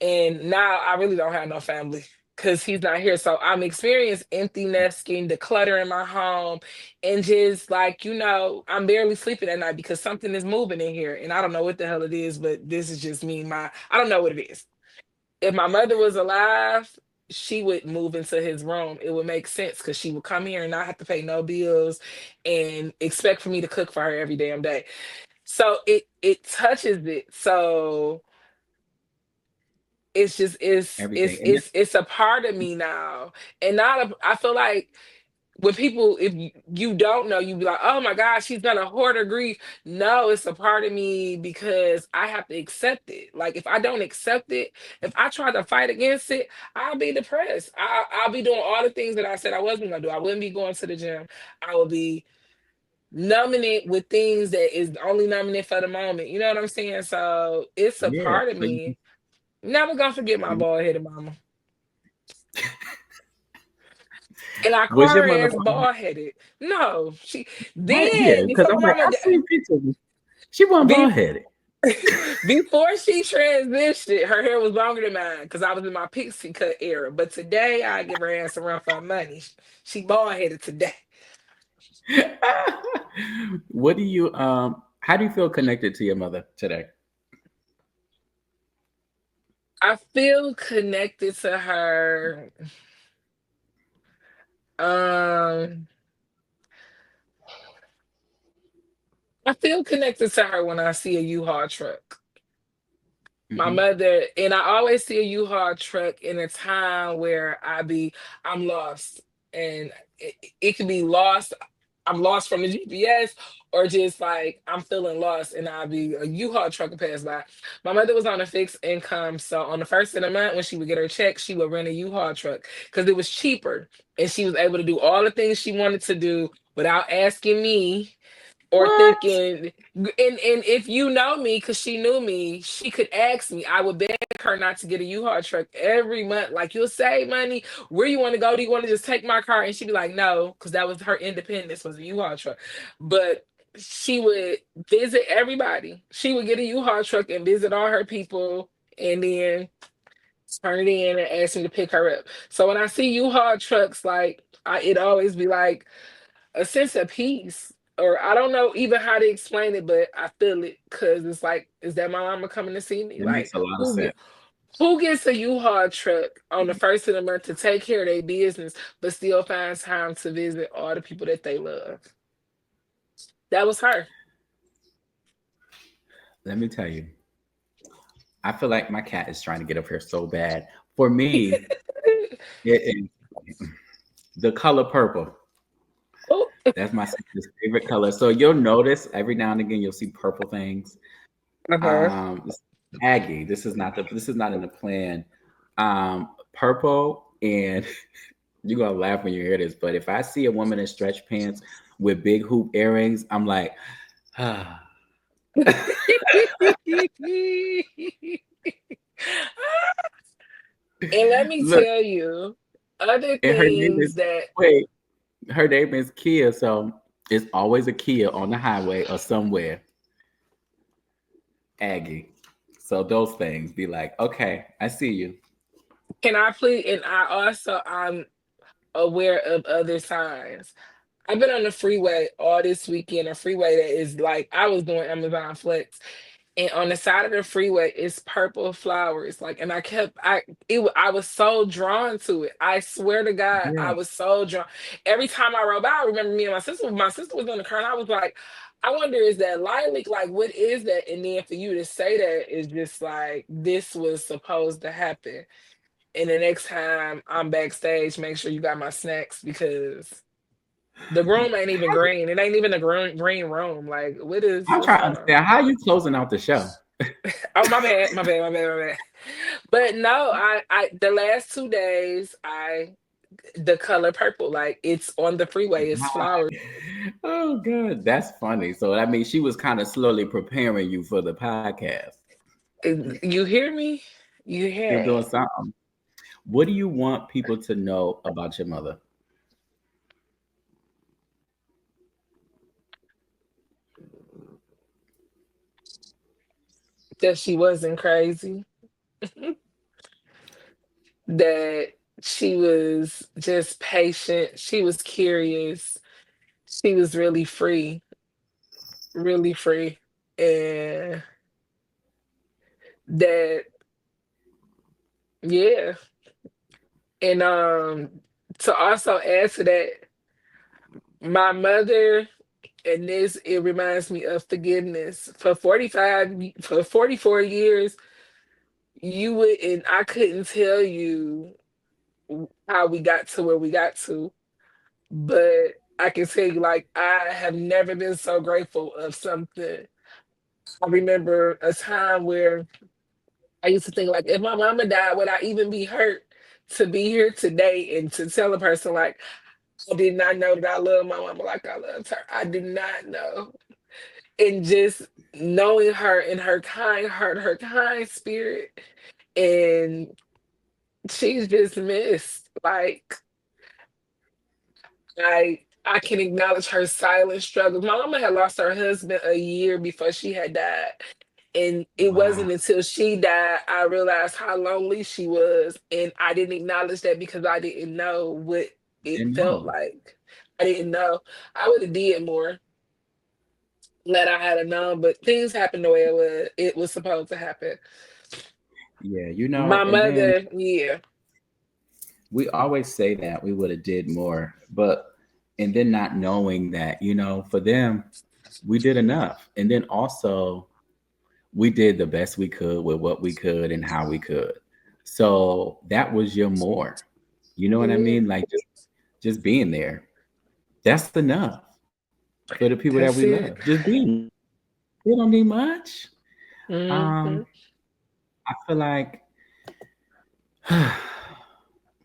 and now I really don't have no family because he's not here. So I'm experiencing empty nesting, the clutter in my home, and just like, I'm barely sleeping at night because something is moving in here. And I don't know what the hell it is, but this is just me. I don't know what it is. If my mother was alive, she would move into his room. It would make sense because she would come here and not have to pay no bills and expect for me to cook for her every damn day. So it touches it. So it's just Everything. And it's a part of me now. And not I feel like when people, if you don't know, you be like, "Oh my gosh, she's gonna hoard her grief." No, it's a part of me because I have to accept it. Like if I don't accept it, if I try to fight against it, I'll be depressed. I'll be doing all the things that I said I wasn't gonna do. I wouldn't be going to the gym. I would be numbing it with things that is only numbing it for the moment. You know what I'm saying? So it's a yeah. part of So me. Never gonna forget my you bald headed mama. And I was call your her mother as bald headed. No, she right? Yeah, then because before I'm like, mama I seen pictures. She wasn't be, bald headed. before she transitioned, her hair was longer than mine because I was in my pixie cut era. But today I give her ass a run for her money. She bald headed today. What do you how do you feel connected to your mother today? I feel connected to her. Um, I feel connected to her when I see a U-Haul truck. My Hmm. mother, and I always see a U-Haul truck in a time where I'm lost. And it could be lost. I'm lost from the GPS, or just like I'm feeling lost and I'll be a U-Haul truck will pass by. My mother was on a fixed income. So on the first of the month, when she would get her check, she would rent a U-Haul truck because it was cheaper. And she was able to do all the things she wanted to do without asking me or What? thinking. And if you know me, because she knew me, she could ask me. I would beg her not to get a U-Haul truck every month. Like, "You'll save money. Where you want to go? Do you want to just take my car?" And she'd be like, "No," because that was her independence, was a U-Haul truck. But she would visit everybody. She would get a U-Haul truck and visit all her people, and then turn it in and ask me to pick her up. So when I see U-Haul trucks, like it always be like a sense of peace. Or I don't know even how to explain it, but I feel it because it's like, is that my mama coming to see me? It makes Like, a lot of who sense. get, who gets a U-Haul truck on the first of the month to take care of their business, but still finds time to visit all the people that they love? That was her. Let me tell you, I feel like my cat is trying to get up here so bad. For me, it is. The color purple. Oh, That's my sister's favorite color. So you'll notice every now and again you'll see purple things. uh-huh. This Aggie. This is not in the plan. Purple and you're gonna laugh when you hear this, but if I see a woman in stretch pants with big hoop earrings, I'm like, ah. And let me Look, tell you, other and her name things is that wait, her name is Kia, so it's always a Kia on the highway or somewhere. Aggie. So those things be like, okay, I see you. can I please, and I'm aware of other signs. I've been on the freeway all this weekend, a freeway that is like I was doing Amazon Flex, and on the side of the freeway is purple flowers. Like, and I was so drawn to it. I swear to God, I Yeah. was so drawn. Every time I rode by, I remember me and my sister was on the car, and I was like, I wonder, is that lilac? Like, what is that? And then for you to say that is just like this was supposed to happen. And the next time I'm backstage, make sure you got my snacks because the room ain't even green. It ain't even a green room. Like, I'm what's trying to going on? understand how you closing out the show. Oh, my bad, my bad, my bad, my bad. But no, the last 2 days, the color purple, like it's on the freeway, it's flowers. Oh, good. That's funny. So that means she was kind of slowly preparing you for the podcast. You hear me? You You're hear doing it. something. What do you want people to know about your mother? That she wasn't crazy, that she was just patient, she was curious, she was really free. And that, yeah. And to also add to that, my mother, and this it reminds me of forgiveness. For 44 years, you would and I couldn't tell you how we got to where we got to, but I can tell you, like, I have never been so grateful of something. I remember a time where I used to think, like, if my mama died, would I even be hurt to be here today and to tell a person, like, I did not know that I love my mama like I loved her. I did not know. And just knowing her and her kind heart, her kind spirit, and she's just missed. Like, I can acknowledge her silent struggles. My mama had lost her husband a year before she had died. And it Wow. wasn't until she died I realized how lonely she was. And I didn't acknowledge that because I didn't know what it Didn't felt know. like. I didn't know. I would have did more that I had known, but things happened the way it was supposed to happen. Yeah, My and then mother, yeah. we always say that we would have did more, but and then not knowing that, for them, we did enough. And then also we did the best we could with what we could and how we could. So that was your more. You know what I Yeah, mean? Like just being there. That's enough for the people that we that's love. it. Just being. We don't need much. Hmm. Um, I feel like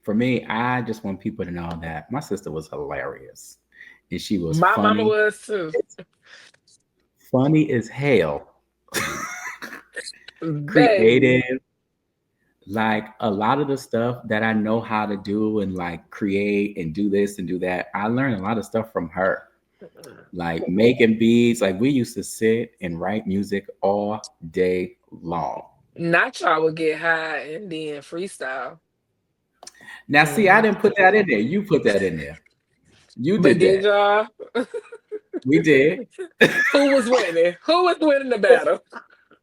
for me, I just want people to know that my sister was hilarious. And she was My mama funny, was too. funny as hell, Baby. creative. Like a lot of the stuff that I know how to do and like create and do this and do that, I learned a lot of stuff from her. Like making beats, like we used to sit and write music all day long. Not y'all would get high and then freestyle. Now, see, I Hmm. didn't put that in there. You put that in there. You But did did that. y'all? We did. Who was winning? Who was winning the battle?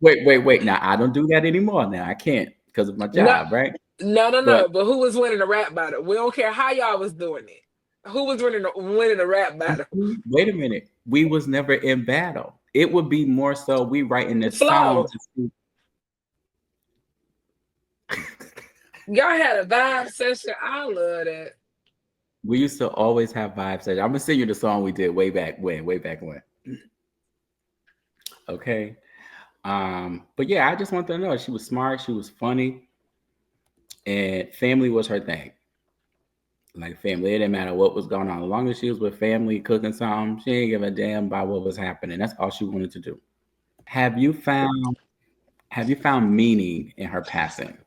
Wait. Now I don't do that anymore. Now I can't because of my No, job, right? no. But But who was winning the rap battle? We don't care how y'all was doing it. Who was winning the rap battle? wait a minute. We was never in battle. It would be more so we writing the song Flow. to see. Y'all had a vibe session. I love that. We used to always have vibe sessions. I'm gonna sing you the song we did way back when. Okay. But yeah, I just wanted to know she was smart, she was funny, and family was her thing. Like family, it didn't matter what was going on. As long as she was with family, cooking something, she didn't give a damn about what was happening. That's all she wanted to do. Have you found have you found meaning in her passing?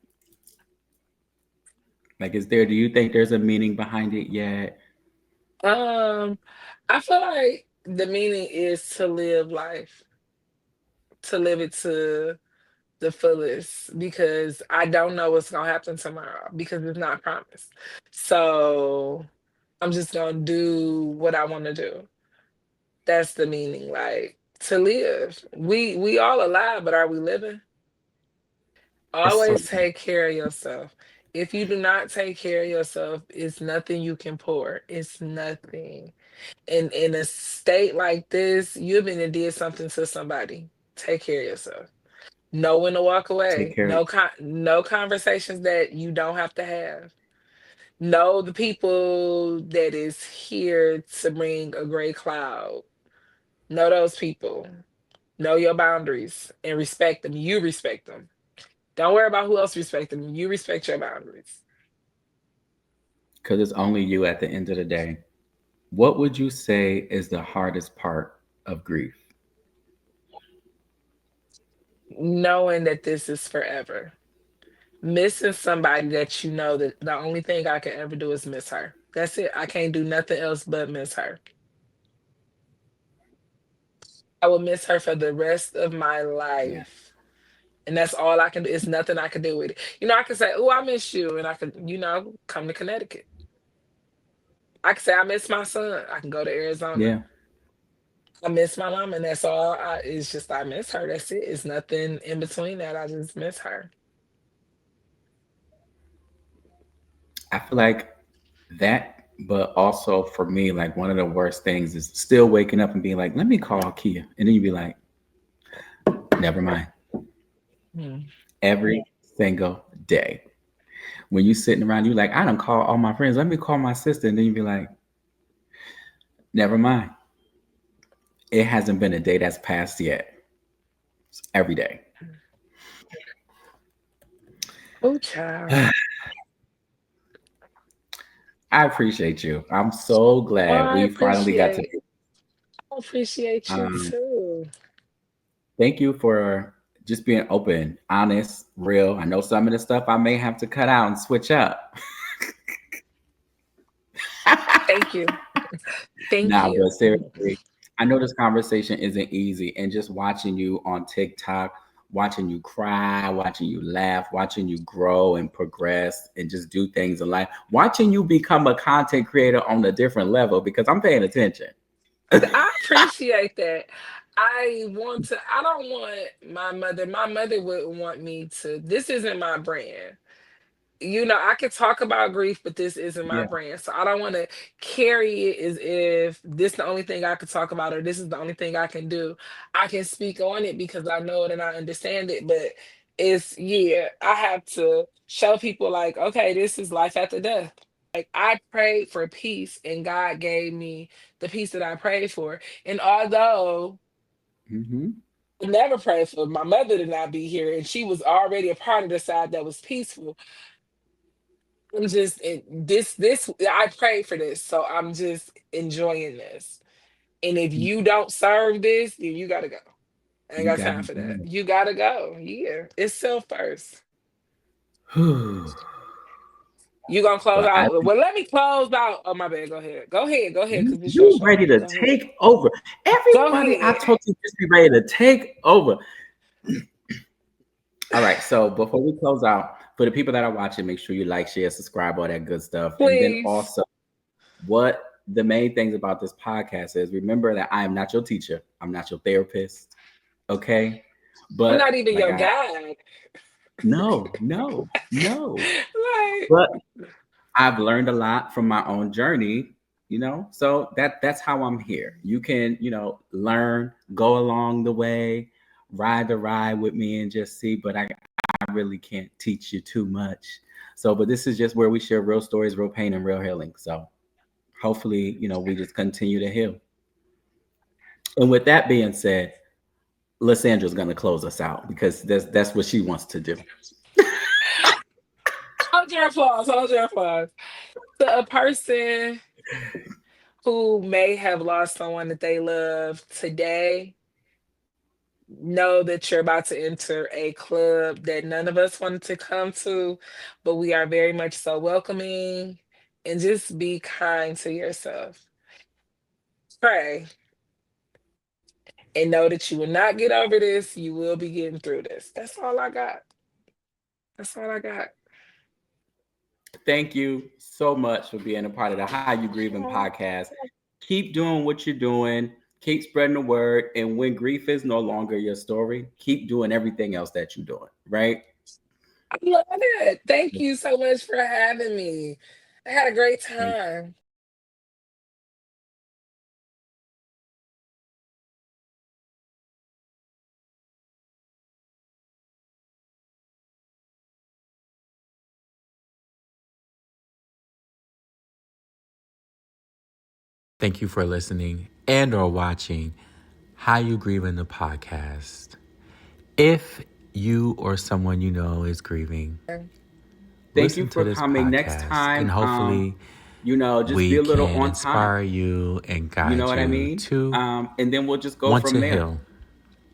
Like, do you think there's a meaning behind it yet? Um, I feel like the meaning is to live life, to live it to the fullest, because I don't know what's gonna happen tomorrow because it's not promised. So I'm just gonna do what I want to do. That's the meaning, like to live. We all alive, but are we living? It's so Always take care of yourself. If you do not take care of yourself, it's nothing you can pour. It's nothing. In a state like this, you've been and did something to somebody. Take care of yourself. Know when to walk take away. care of No conversations that you don't have to have. Know the people that is here to bring a gray cloud. Know those people. Know your boundaries and respect them. You respect them. Don't worry about who else respect them. You respect your boundaries. because it's only you at the end of the day. What would you say is the hardest part of grief? Knowing that this is forever. Missing somebody that you know that the only thing I can ever do is miss her. That's it. I can't do nothing else but miss her. I will miss her for the rest of my Yeah. life. And that's all I can do. It's nothing I can do with it. I can say, "Oh, I miss you," and I could, come to Connecticut. I can say, "I miss my son." I can go to Arizona. Yeah. I miss my mom, and that's all. It's just I miss her. That's it. It's nothing in between that. I just miss her. I feel like that, but also for me, like one of the worst things is still waking up and being like, let me call Kia. And then you'd be like, never mind. Hmm. Every single day. When you sitting around, you like, I don't call all my friends. Let me call my sister. And then you'd be like, never mind. It hasn't been a day that's passed yet. It's every day. Oh, child. I appreciate you. I'm so Oh, glad I we finally got to. appreciate you Um, too. Thank you for just being open, honest, real. I know some of the stuff I may have to cut out and switch up. Thank you. Thank Nah, but you. seriously, I know this conversation isn't easy, and just watching you on TikTok, watching you cry, watching you laugh, watching you grow and progress and just do things in life, watching you become a content creator on a different level because I'm paying attention. I appreciate that. I don't want my mother wouldn't want me to, this isn't my brand. I could talk about grief, but this isn't my Yeah. brand. So I don't want to carry it as if this the only thing I could talk about or this is the only thing I can do. I can speak on it because I know it and I understand it, but yeah, I have to show people like, okay, this is life after death. Like I prayed for peace and God gave me the peace that I prayed for. And although Hmm. I never prayed for my mother to not be here and she was already a part of the side that was peaceful, I'm just this I prayed for this, so I'm just enjoying this. And if you don't serve this, then you gotta go. I ain't You got got time for that. You gotta go. Yeah, it's self first. it. You gonna close But I out? Well, let me close out. Oh my bad. Go ahead. Go ahead. Go ahead. Cause it's your you show. ready to Go ahead. take over. Go Everybody I ahead. talk to just be ready to take over. All right. So before we close out, for the people that are watching, make sure you like, share, subscribe, all that good stuff. And then Please. also, what the main things about this podcast is remember that I am not your teacher. I'm not your therapist. Okay. I'm But not even like your guide. no. Like, But I've learned a lot from my own journey, so that's how I'm here. You can, learn, go along the way, ride the ride with me and just see, but I really can't teach you too much. So, but this is just where we share real stories, real pain, and real healing. So hopefully, we just continue to heal. And with that being said, Lasandra's going to close us out because that's what she wants to do. Hold your applause. Hold your applause. To a person who may have lost someone that they love today, know that you're about to enter a club that none of us wanted to come to, but we are very much so welcoming. And just be kind to yourself. Pray. And know that you will not get over this. You will be getting through this. That's all I got. That's all I got. Thank you so much for being a part of the How You Grievin podcast. Keep doing what you're doing. Keep spreading the word. And when grief is no longer your story, keep doing everything else that you're doing, right? I love it. Thank you so much for having me. I had a great time. Thank you for listening and or watching How You Grievin the podcast. If you or someone you know is grieving, Thank you listen to for this coming. Next podcast time, and hopefully just we be a little can on inspire time. you and guide You know what I mean? to And then we'll just go want from to there. heal.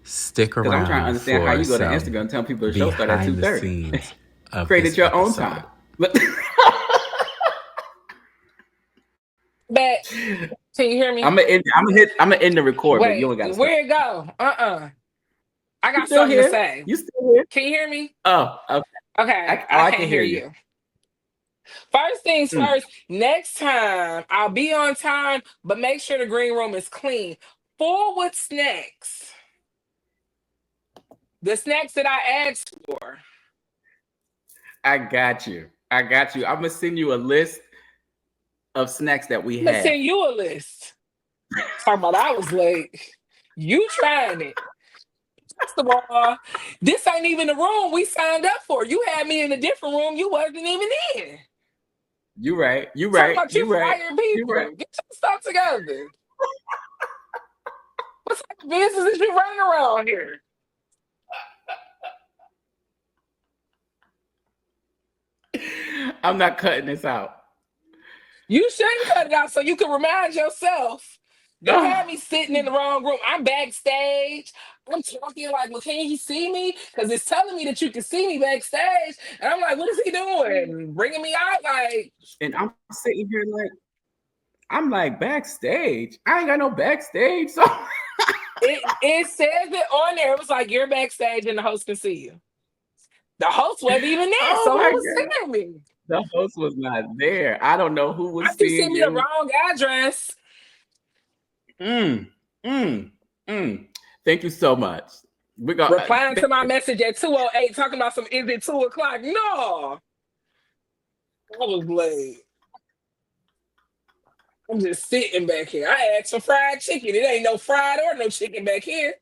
Stick Because I'm trying to around understand how for you go to some Instagram and tell people the show started at behind the 2:30. scenes of Created this your own episode. time. But can you hear me? I'm gonna end the record, but you Wait, ain't got to stop. where it go? I You got still something to here? say. You still here? Can you hear me? Oh, okay. Okay, I I can can't hear hear you. you. First things Mm. first, next time I'll be on time, but make sure the green room is clean. Full with snacks. The snacks that I asked for. I got you. I'm gonna send you a list of snacks that we I'm gonna have. send you a list. Talking about I was late. You trying it. First of all, this ain't even the room we signed up for. You had me in a different room you wasn't even in. You right. Talking about you fired You right. people. Get your stuff together. What type of business is you running around here? I'm not cutting this out. You shouldn't cut it out so you can remind yourself. Don't have me sitting in the wrong room. I'm backstage. I'm talking like, well, can he see me? Because it's telling me that you can see me backstage. And I'm like, what is he doing? Bringing me out like. And I'm sitting here like, I'm like backstage. I ain't got no backstage. So It says it on there. It was like, you're backstage and the host can see you. The host wasn't even there. So who was seeing me? The host was not there. I don't know who was I think seeing sent me you. the wrong address. Thank you so much. We got replying to my message at 2:08 talking about some is it 2:00? No. I was late. I'm just sitting back here. I asked for fried chicken. It ain't no fried or no chicken back here.